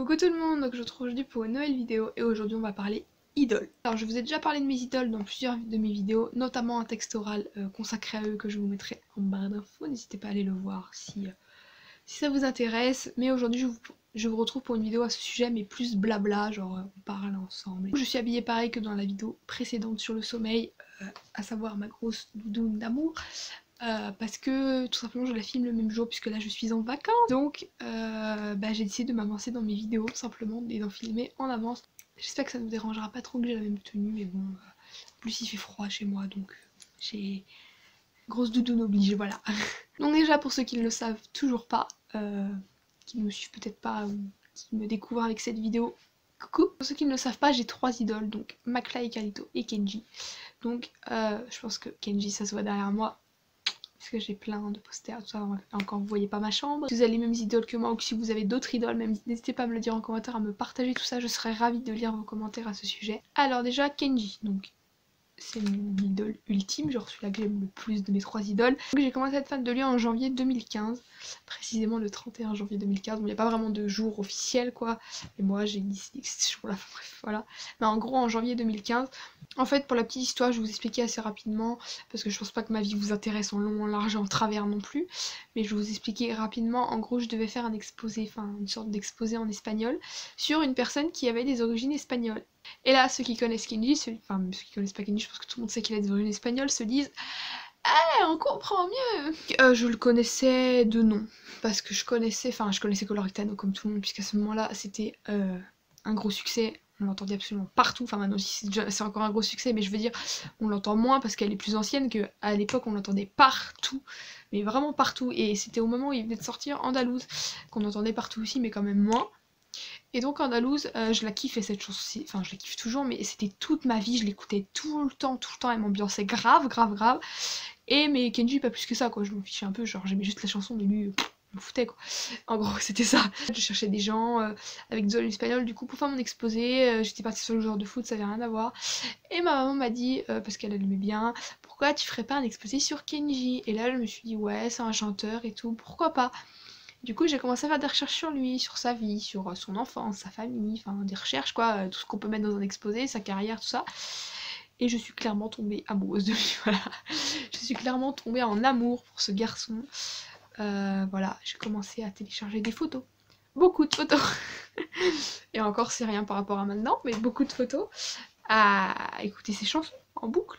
Coucou tout le monde, donc je vous retrouve aujourd'hui pour une nouvelle vidéo et aujourd'hui on va parler idoles. Alors je vous ai déjà parlé de mes idoles dans plusieurs de mes vidéos, notamment un texte oral consacré à eux que je vous mettrai en barre d'infos, n'hésitez pas à aller le voir si ça vous intéresse. Mais aujourd'hui je vous retrouve pour une vidéo à ce sujet mais plus blabla, genre on parle ensemble. Je suis habillée pareil que dans la vidéo précédente sur le sommeil, à savoir ma grosse doudoune d'amour. Parce que tout simplement je la filme le même jour puisque là je suis en vacances, donc j'ai décidé de m'avancer dans mes vidéos tout simplement et d'en filmer en avance. J'espère que ça ne vous dérangera pas trop que j'ai la même tenue, mais bon, en plus il fait froid chez moi donc j'ai grosse doudoune oblige, voilà. Donc déjà pour ceux qui ne le savent toujours pas, qui ne me suivent peut-être pas ou qui me découvrent avec cette vidéo, coucou. Pour ceux qui ne le savent pas, j'ai 3 idoles, donc McFly, Carlito et Kenji. Donc je pense que Kenji ça se voit derrière moi, parce que j'ai plein de posters, tout ça, encore vous voyez pas ma chambre. Si vous avez les mêmes idoles que moi ou que si vous avez d'autres idoles, même n'hésitez pas à me le dire en commentaire, à me partager tout ça, je serais ravie de lire vos commentaires à ce sujet. Alors déjà Kenji, donc c'est mon idole ultime, genre celui-là que j'aime le plus de mes 3 idoles. J'ai commencé à être fan de lui en janvier 2015, précisément le 31 janvier 2015, bon il n'y a pas vraiment de jour officiel quoi, mais moi j'ai décidé que c'était ce jour-là, bref voilà. Mais en gros en janvier 2015, en fait pour la petite histoire je vais vous expliquer assez rapidement, parce que je pense pas que ma vie vous intéresse en long, en large et en travers non plus, mais je vais vous expliquer rapidement. En gros je devais faire un exposé, enfin une sorte d'exposé en espagnol, sur une personne qui avait des origines espagnoles. Et là, ceux qui connaissent Kenji, ceux qui connaissent pas Kenji, je pense que tout le monde sait qu'il a des origines espagnoles, se disent « on comprend mieux !» Je le connaissais de nom, parce que je connaissais Color Rectano comme tout le monde, puisqu'à ce moment-là, c'était un gros succès. On l'entendait absolument partout, enfin maintenant c'est encore un gros succès, mais je veux dire, on l'entend moins parce qu'elle est plus ancienne qu'à l'époque on l'entendait partout, mais vraiment partout, et c'était au moment où il venait de sortir Andalouse, qu'on entendait partout aussi, mais quand même moins. Et donc Andalouse, je la kiffais cette chanson, enfin je la kiffe toujours, mais c'était toute ma vie, je l'écoutais tout le temps, elle m'ambiançait grave. Mais Kenji pas plus que ça quoi, je m'en fichais un peu, genre j'aimais juste la chanson, mais lui, je m'en foutais quoi. En gros c'était ça. Je cherchais des gens avec des origines espagnoles du coup pour faire mon exposé, j'étais partie sur le joueur de foot, ça avait rien à voir. Et ma maman m'a dit, parce qu'elle allumait bien, pourquoi tu ferais pas un exposé sur Kenji? Et là je me suis dit ouais c'est un chanteur et tout, pourquoi pas? Du coup, j'ai commencé à faire des recherches sur lui, sur sa vie, sur son enfance, sa famille, enfin des recherches quoi, tout ce qu'on peut mettre dans un exposé, sa carrière, tout ça. Et je suis clairement tombée amoureuse de lui, voilà. Je suis clairement tombée en amour pour ce garçon. Voilà, j'ai commencé à télécharger des photos. Beaucoup de photos. Et encore, c'est rien par rapport à maintenant, mais beaucoup de photos. À écouter ses chansons en boucle.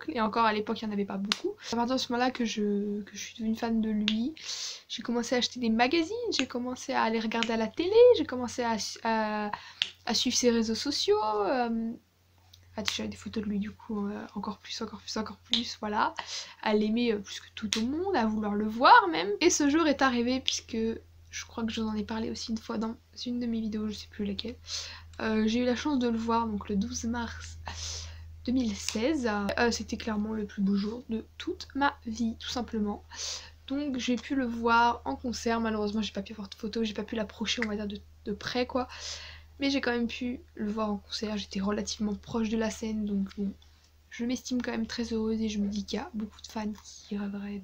Et encore à l'époque, il n'y en avait pas beaucoup. À partir de ce moment-là que je suis devenue fan de lui, j'ai commencé à acheter des magazines, j'ai commencé à aller regarder à la télé, j'ai commencé à suivre ses réseaux sociaux, à télécharger des photos de lui du coup, encore plus, voilà. À l'aimer plus que tout au monde, à vouloir le voir même. Et ce jour est arrivé puisque je crois que je vous en ai parlé aussi une fois dans une de mes vidéos, je sais plus laquelle. J'ai eu la chance de le voir donc le 12 mars 2016. C'était clairement le plus beau jour de toute ma vie, tout simplement. Donc j'ai pu le voir en concert, malheureusement j'ai pas pu avoir de photos, j'ai pas pu l'approcher on va dire de près quoi. Mais j'ai quand même pu le voir en concert, j'étais relativement proche de la scène, donc bon, je m'estime quand même très heureuse et je me dis qu'il y a beaucoup de fans qui rêveraient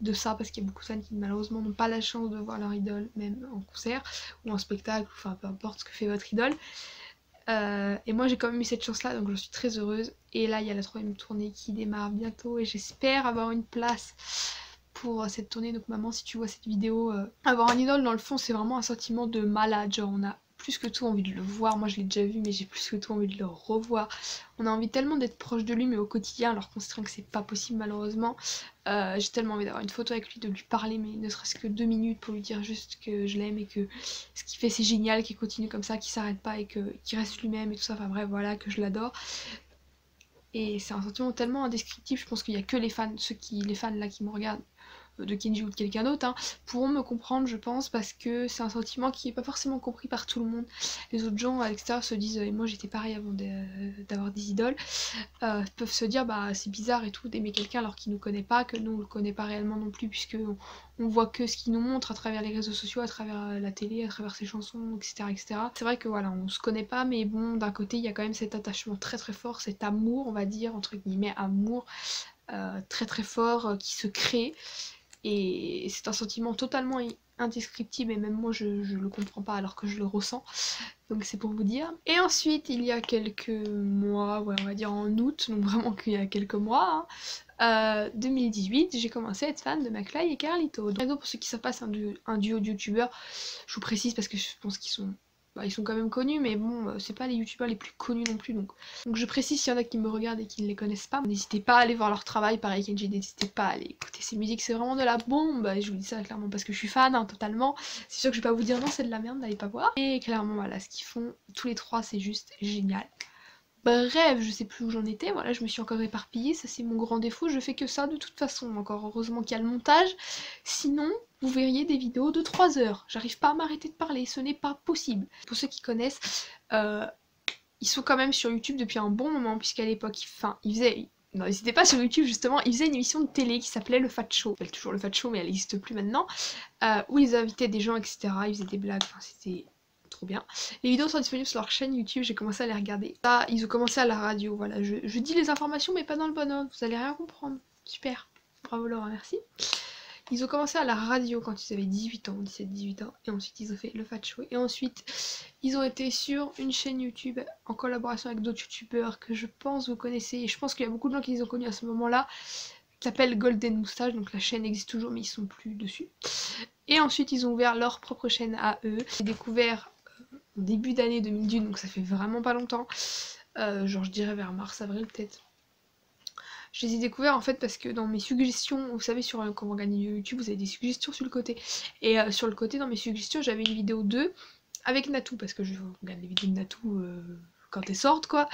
de ça, parce qu'il y a beaucoup de fans qui malheureusement n'ont pas la chance de voir leur idole, même en concert ou en spectacle, enfin peu importe ce que fait votre idole. Et moi j'ai quand même eu cette chance là, donc je suis très heureuse. Et là il y a la 3e tournée qui démarre bientôt et j'espère avoir une place pour cette tournée. Donc maman, si tu vois cette vidéo, avoir un idole dans le fond c'est vraiment un sentiment de malade, genre on a plus que tout envie de le voir. Moi je l'ai déjà vu mais j'ai plus que tout envie de le revoir. On a envie tellement d'être proche de lui mais au quotidien, alors qu'on se que c'est pas possible malheureusement. J'ai tellement envie d'avoir une photo avec lui, de lui parler mais ne serait-ce que 2 minutes pour lui dire juste que je l'aime et que ce qu'il fait c'est génial, qu'il continue comme ça, qu'il s'arrête pas et qu'il reste lui-même et tout ça, enfin bref voilà, que je l'adore. Et c'est un sentiment tellement indescriptible, je pense qu'il y a que les fans, les fans là qui me regardent, de Kenji ou de quelqu'un d'autre, hein, pourront me comprendre je pense, parce que c'est un sentiment qui est pas forcément compris par tout le monde. Les autres gens à l'extérieur se disent, et moi j'étais pareil avant d'avoir des idoles, peuvent se dire bah c'est bizarre et tout d'aimer quelqu'un alors qu'il nous connaît pas, que nous on le connaît pas réellement non plus, puisque on voit que ce qu'il nous montre à travers les réseaux sociaux, à travers la télé, à travers ses chansons, etc. C'est vrai que voilà, on se connaît pas, mais bon, d'un côté il y a quand même cet attachement très très fort, cet amour on va dire, entre guillemets amour, très très fort qui se crée. Et c'est un sentiment totalement indescriptible et même moi je le comprends pas alors que je le ressens. Donc c'est pour vous dire. Et ensuite il y a quelques mois, ouais on va dire en août, donc vraiment qu'il y a quelques mois, 2018, j'ai commencé à être fan de McFly et Carlito. Donc pour ceux qui savent pas, c'est un duo de youtubeurs. Je vous précise parce que je pense qu'ils sont... Bah, ils sont quand même connus, mais bon, c'est pas les youtubeurs les plus connus non plus, donc je précise s'il y en a qui me regardent et qui ne les connaissent pas. N'hésitez pas à aller voir leur travail, pareil Kenji, n'hésitez pas à aller écouter ses musiques, c'est vraiment de la bombe, et je vous dis ça clairement parce que je suis fan, hein, totalement. C'est sûr que je vais pas vous dire non, c'est de la merde, n'allez pas voir. Et clairement, voilà, ce qu'ils font, tous les trois, c'est juste génial. Bref, je sais plus où j'en étais, voilà, je me suis encore éparpillée, ça c'est mon grand défaut, je fais que ça de toute façon, encore heureusement qu'il y a le montage, sinon vous verriez des vidéos de 3 heures, j'arrive pas à m'arrêter de parler, ce n'est pas possible. Pour ceux qui connaissent, ils sont quand même sur YouTube depuis un bon moment, puisqu'à l'époque, ils faisaient... Non, ils étaient pas sur YouTube justement, ils faisaient une émission de télé qui s'appelait Le Fat Show. Elle s'appelle toujours Le Fat Show, mais elle n'existe plus maintenant, où ils invitaient des gens, etc., ils faisaient des blagues, enfin c'était... trop bien. Les vidéos sont disponibles sur leur chaîne YouTube, j'ai commencé à les regarder. Là, ils ont commencé à la radio, voilà. Je dis les informations, mais pas dans le bon ordre, vous allez rien comprendre. Super. Bravo Laura, merci. Ils ont commencé à la radio quand ils avaient 18 ans, 17-18 ans, et ensuite ils ont fait le Fat Show. Et ensuite, ils ont été sur une chaîne YouTube en collaboration avec d'autres youtubeurs que je pense vous connaissez. Et je pense qu'il y a beaucoup de gens qui les ont connus à ce moment-là, qui s'appelle Golden Moustache, donc la chaîne existe toujours, mais ils sont plus dessus. Et ensuite, ils ont ouvert leur propre chaîne à eux. J'ai découvert début d'année 2018, donc ça fait vraiment pas longtemps, genre je dirais vers mars-avril peut-être. Je les ai découverts en fait parce que dans mes suggestions, vous savez sur quand vous regardez YouTube, vous avez des suggestions sur le côté. Et sur le côté dans mes suggestions, j'avais une vidéo 2 avec Natou, parce que je regarde les vidéos de Natou quand elles sortent quoi.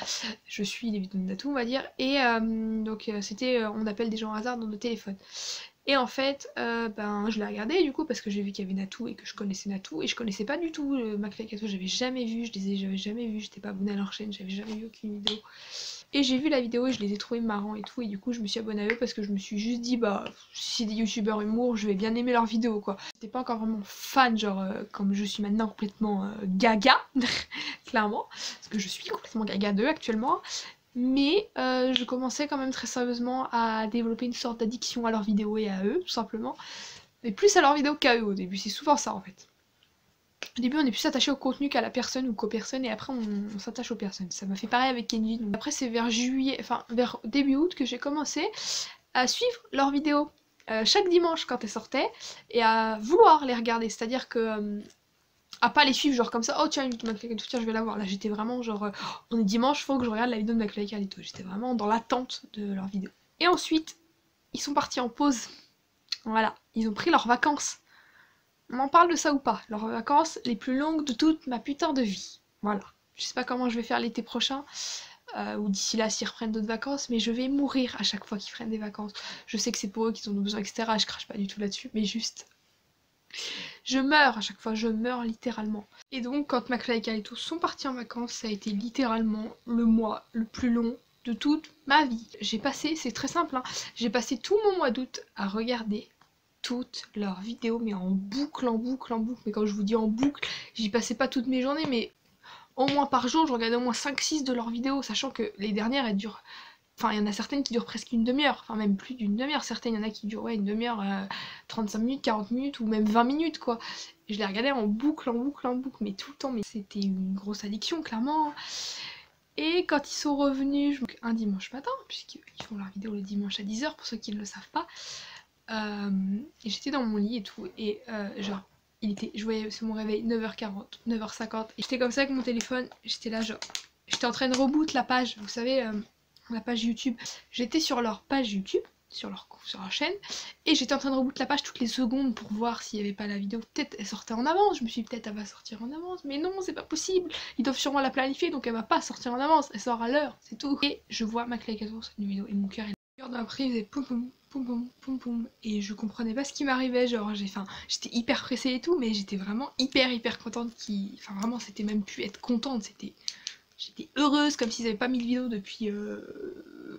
Je suis les vidéos de Natou on va dire. Et donc c'était on appelle des gens au hasard dans nos téléphones. Et en fait, ben, je l'ai regardé du coup parce que j'ai vu qu'il y avait Natou et que je connaissais Natou et je connaissais pas du tout McFly et Carlito, j'avais jamais vu, j'avais jamais vu, j'étais pas abonnée à leur chaîne, j'avais jamais vu aucune vidéo. Et j'ai vu la vidéo et je les ai trouvés marrants et tout et du coup je me suis abonnée à eux parce que je me suis juste dit bah si c'est des youtubeurs humour je vais bien aimer leurs vidéos quoi. J'étais pas encore vraiment fan genre comme je suis maintenant complètement gaga clairement parce que je suis complètement gaga d'eux actuellement. Mais je commençais quand même très sérieusement à développer une sorte d'addiction à leurs vidéos et à eux, tout simplement. Mais plus à leurs vidéos qu'à eux au début, c'est souvent ça en fait. Au début on est plus attaché au contenu qu'à la personne ou qu'aux personnes et après on s'attache aux personnes. Ça m'a fait pareil avec Kenji. Donc après c'est vers juillet, enfin vers début août que j'ai commencé à suivre leurs vidéos chaque dimanche quand elles sortaient et à vouloir les regarder. C'est-à-dire que... à pas les suivre genre comme ça, oh tiens une vidéo de McFly et Carlito, tiens je vais la voir. Là j'étais vraiment genre, on est dimanche, faut que je regarde la vidéo de McFly et Carlito. J'étais vraiment dans l'attente de leur vidéo. Et ensuite, ils sont partis en pause. Voilà, ils ont pris leurs vacances. On en parle de ça ou pas? Leurs vacances les plus longues de toute ma putain de vie. Voilà. Je sais pas comment je vais faire l'été prochain, ou d'ici là s'ils reprennent d'autres vacances, mais je vais mourir à chaque fois qu'ils prennent des vacances. Je sais que c'est pour eux qu'ils ont besoin, etc. Je crache pas du tout là-dessus, mais juste... je meurs à chaque fois, je meurs littéralement. Et donc quand McFly et Carlito sont partis en vacances, ça a été littéralement le mois le plus long de toute ma vie. J'ai passé, c'est très simple, hein, j'ai passé tout mon mois d'août à regarder toutes leurs vidéos, mais en boucle, en boucle, en boucle. Mais quand je vous dis en boucle, j'y passais pas toutes mes journées, mais au moins par jour, je regardais au moins 5-6 de leurs vidéos, sachant que les dernières, elles durent... Enfin, il y en a certaines qui durent presque une demi-heure, enfin même plus d'une demi-heure, certaines, il y en a qui durent ouais, une demi-heure, 35 minutes, 40 minutes ou même 20 minutes quoi. Et je les regardais en boucle, en boucle, en boucle, mais tout le temps, mais c'était une grosse addiction clairement. Et quand ils sont revenus, un dimanche matin, puisqu'ils font leur vidéo le dimanche à 10 h pour ceux qui ne le savent pas, et j'étais dans mon lit et tout, et genre, je voyais sur mon réveil 9h40, 9h50, et j'étais comme ça avec mon téléphone, j'étais là genre, j'étais en train de reboot la page, vous savez, la page YouTube. J'étais sur leur page YouTube, sur leur chaîne, et j'étais en train de reboot la page toutes les secondes pour voir s'il n'y avait pas la vidéo. Peut-être elle sortait en avance, je me suis dit peut-être elle va sortir en avance, mais non, c'est pas possible. Ils doivent sûrement la planifier, donc elle va pas sortir en avance, elle sort à l'heure, c'est tout. Et je vois McFly et Carlito sur une vidéo, et mon cœur d'un prix, il faisait poum poum poum poum poum poum, et je comprenais pas ce qui m'arrivait, genre j'étais hyper pressée et tout, mais j'étais vraiment hyper contente enfin vraiment c'était même plus être contente, j'étais heureuse comme s'ils avaient pas mis de vidéo depuis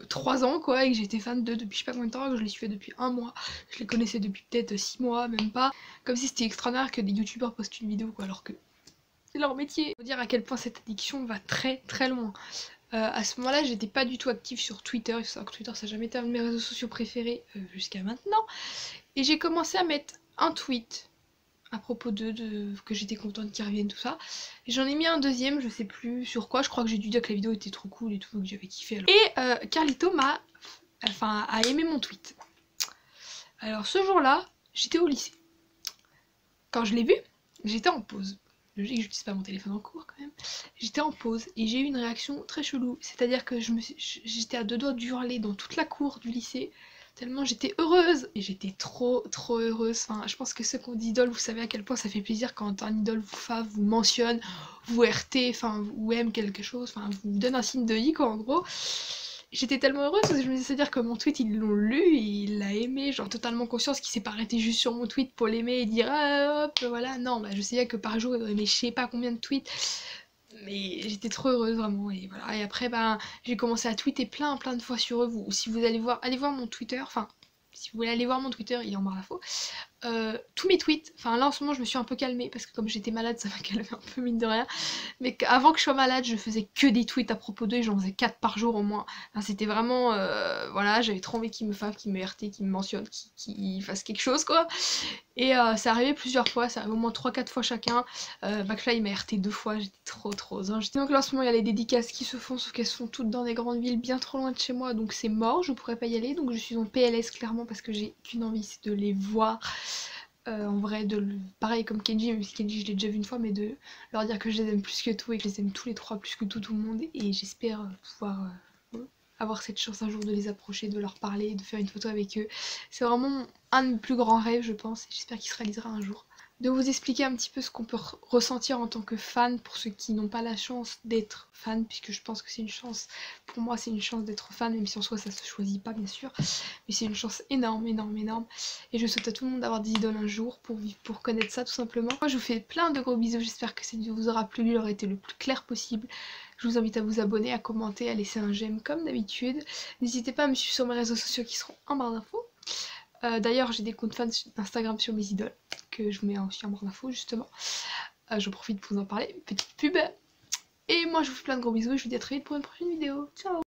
3 ans quoi, et que j'étais fan d'eux depuis je sais pas combien de temps, que je les suivais depuis 1 mois, je les connaissais depuis peut-être 6 mois, même pas, comme si c'était extraordinaire que des youtubeurs postent une vidéo quoi, alors que c'est leur métier. Faut dire à quel point cette addiction va très loin. À ce moment-là, j'étais pas du tout active sur Twitter. Il faut savoir que Twitter, ça n'a jamais été un de mes réseaux sociaux préférés jusqu'à maintenant. Et j'ai commencé à mettre un tweet à propos d'eux, que j'étais contente qu'ils reviennent, tout ça. Et j'en ai mis un deuxième, je sais plus sur quoi. Je crois que j'ai dû dire que la vidéo était trop cool et tout, que j'avais kiffé. Alors. Et Carlito a aimé mon tweet. Alors ce jour-là, j'étais au lycée. Quand je l'ai vu, j'étais en pause. Logique, j'utilise pas mon téléphone en cours quand même. J'étais en pause et j'ai eu une réaction très chelou. C'est-à-dire que j'étais à deux doigts d'hurler dans toute la cour du lycée. Tellement j'étais heureuse. Et j'étais trop heureuse. Enfin, je pense que ceux qui ont d'idole, vous savez à quel point ça fait plaisir quand un idole vous fave, vous mentionne, vous RT, enfin, ou aime quelque chose, enfin, vous donne un signe de vie quoi en gros. J'étais tellement heureuse parce que je me disais, c'est-à-dire que mon tweet ils l'ont lu et il l'a aimé, genre totalement conscience qu'il s'est pas arrêté juste sur mon tweet pour l'aimer et dire ah, hop voilà, non, bah je savais que par jour il aurait aimé je sais pas combien de tweets, mais j'étais trop heureuse vraiment et voilà. Et après bah j'ai commencé à tweeter plein de fois sur eux, vous, si vous allez voir mon Twitter, enfin si vous voulez aller voir mon Twitter, il est en barre d'infos. Tous mes tweets, enfin là en ce moment je me suis un peu calmée parce que comme j'étais malade ça m'a calmé un peu mine de rien, mais avant que je sois malade je faisais que des tweets à propos d'eux et j'en faisais 4 par jour au moins. Enfin, c'était vraiment, voilà, j'avais trop envie qu'ils me fassent, qu'ils me RT, qu'ils me mentionnent, qu'ils fassent quelque chose quoi. Et ça arrivait plusieurs fois, ça arrivait au moins 3-4 fois chacun. McFly il m'a RT 2 fois, j'étais trop heureuse. Donc là en ce moment il y a les dédicaces qui se font, sauf qu'elles sont toutes dans des grandes villes bien trop loin de chez moi, donc c'est mort, je pourrais pas y aller, donc je suis en PLS clairement parce que j'ai qu'une envie, c'est de les voir. En vrai, pareil comme Kenji, même si Kenji je l'ai déjà vu une fois, mais de leur dire que je les aime plus que tout et que je les aime tous les trois plus que tout le monde, et j'espère pouvoir avoir cette chance un jour de les approcher, de leur parler, de faire une photo avec eux. C'est vraiment un de mes plus grands rêves je pense, et j'espère qu'il se réalisera un jour. De vous expliquer un petit peu ce qu'on peut ressentir en tant que fan pour ceux qui n'ont pas la chance d'être fan, puisque je pense que c'est une chance, pour moi c'est une chance d'être fan, même si en soi ça se choisit pas bien sûr, mais c'est une chance énorme, et je souhaite à tout le monde d'avoir des idoles un jour pour connaître ça tout simplement. Moi je vous fais plein de gros bisous, j'espère que cette vidéo vous aura plu, il aura été le plus clair possible. Je vous invite à vous abonner, à commenter, à laisser un j'aime comme d'habitude. N'hésitez pas à me suivre sur mes réseaux sociaux qui seront en barre d'infos. D'ailleurs j'ai des comptes fans d'Instagram sur mes idoles que je mets aussi en barre d'infos justement. J'en profite pour vous en parler, petite pub. Et moi je vous fais plein de gros bisous et je vous dis à très vite pour une prochaine vidéo. Ciao.